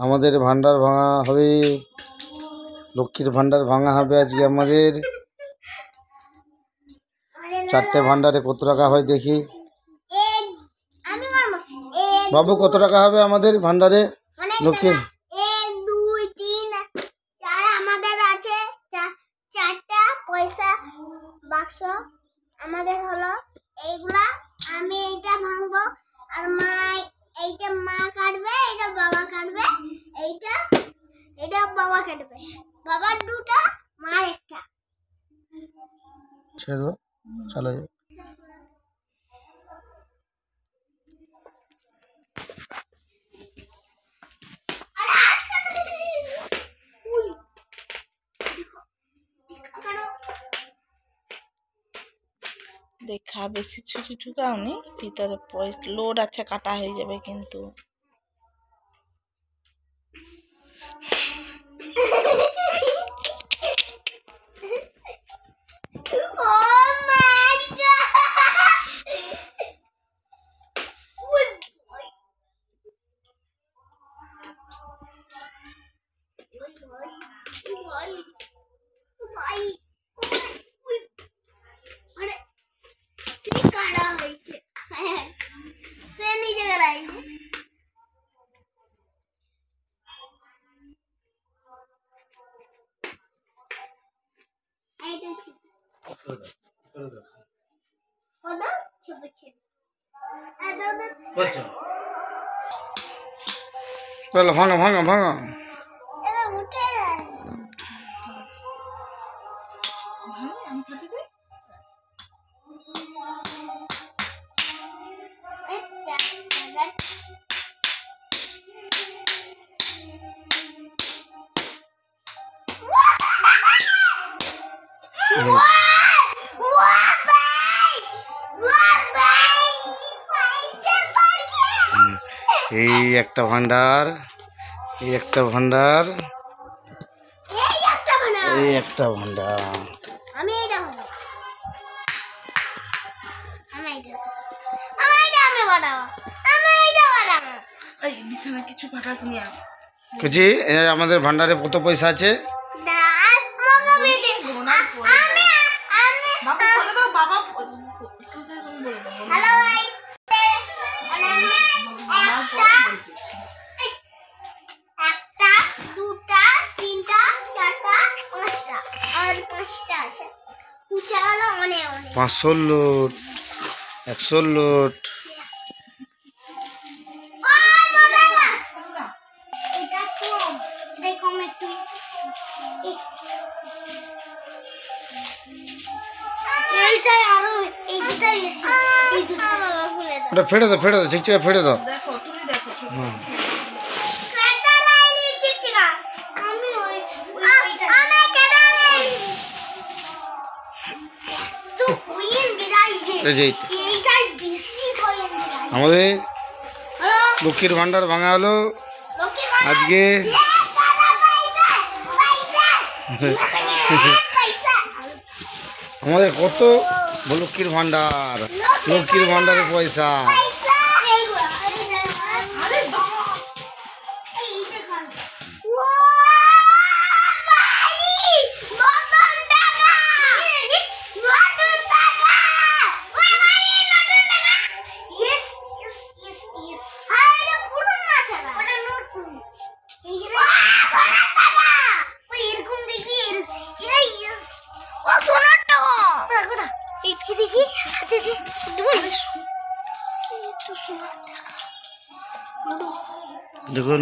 আমাদের ভান্ডার ভাঙা হবে, লক্ষ্মীর ভান্ডার ভাঙা হবে আজকে আমাদের। চারটে ভান্ডারে কত টাকা হয় দেখি। বাবু কত টাকা হবে আমাদের ভান্ডারে লক্ষ্মীর? 1 2 3 4 আমাদের আছে চারটা পয়সা বাক্স আমাদের হলো এইগুলা। আমি এইটা ভাঙবো আর মা এইটা মা কাটবে, এটা বাবা কাটবে, এটা বাবা কাটবে। বাবার দুটো, মার একটা। ছেড়ে দেবো, চলো। দেখা বেশি ছুটি ঠুকাওনি, ভিতরে লোড আছে, কাটা হয়ে যাবে কিন্তু। চলো ভাঙা ভাঙা ভাঙা। এই একটা ভান্ডার, এই একটা ভান্ডার, এই একটা ভান্ডার। আমি এইটা বানাবো, এই বিছানা কিছু পাঠাস নি কুচি। আমাদের ভান্ডারে কত পয়সা আছে? অনেক 500 লোড, 100 লোড। ওটা ফেটে দাও, ফেটে দাও, চিকচিকা ফেটে দাও। দেখো, তুমি দেখো। আমাদের লক্ষ্মীর ভান্ডার ভাঙা হলো আজকে। আমাদের কত লক্ষ্মীর ভান্ডার, লক্ষ্মীর ভান্ডারের পয়সা। দেখুন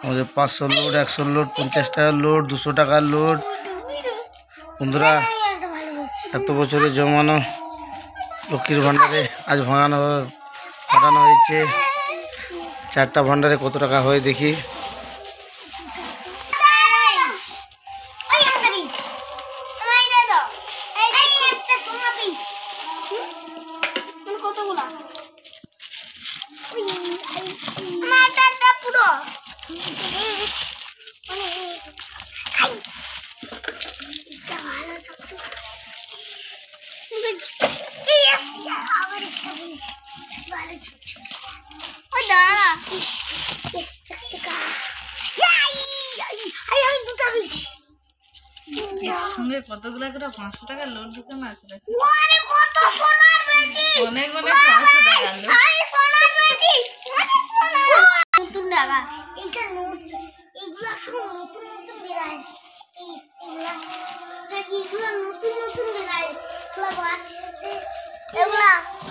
আমাদের 500 লোড, 100 লোড, 50 টাকার লোড, 200 টাকার লোড। বন্ধুরা, এত বছরের জমানো লক্ষ্মীর ভান্ডারে আজ ফাটানো হয়েছে। চারটা ভান্ডারে কত টাকা হয় দেখি। Oh, dah. Is cakap. সঙ্গে কতগুলা করে 500 টাকা লোড ঢুকে না করে ওরে কত সোনার বেজি অনেক অনেক 500 টাকা লোড আরে সোনার বেজি অনেক সোনা নতুন টাকা এটা নোট এগুলা সব নতুন নতুন বেরায় এগুলা দেখি এগুলা নতুন নতুন বেরায় এগুলা বাচ্চাতে এগুলা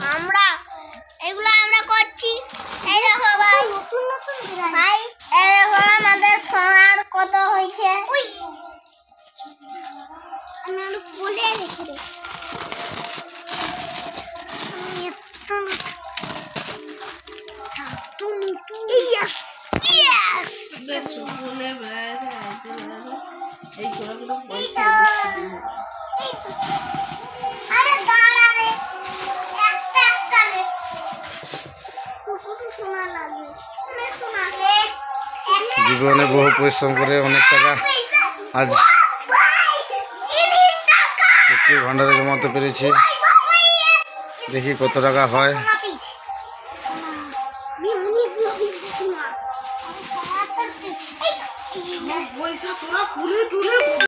আমরা করছি এই দেখো ভাই নতুন নতুন বেরায় ভাই এই দেখো আমাদের সোনার কত হয়েছে আমি আর বলে রেখে দে Yes! Yes! বলে বেড়ায় এই করে পয়সা আরে দাঁড়া রে একটা একটা রে সোনা লাগবে অনেক সোনা রে জীবনে বহু পরিশ্রম করে অনেক টাকা আজ লক্ষ্মীর ভান্ডারে জমাতে পেরেছি। দেখি কত টাকা হয়। পয়সা তোরা ফুলে টুলে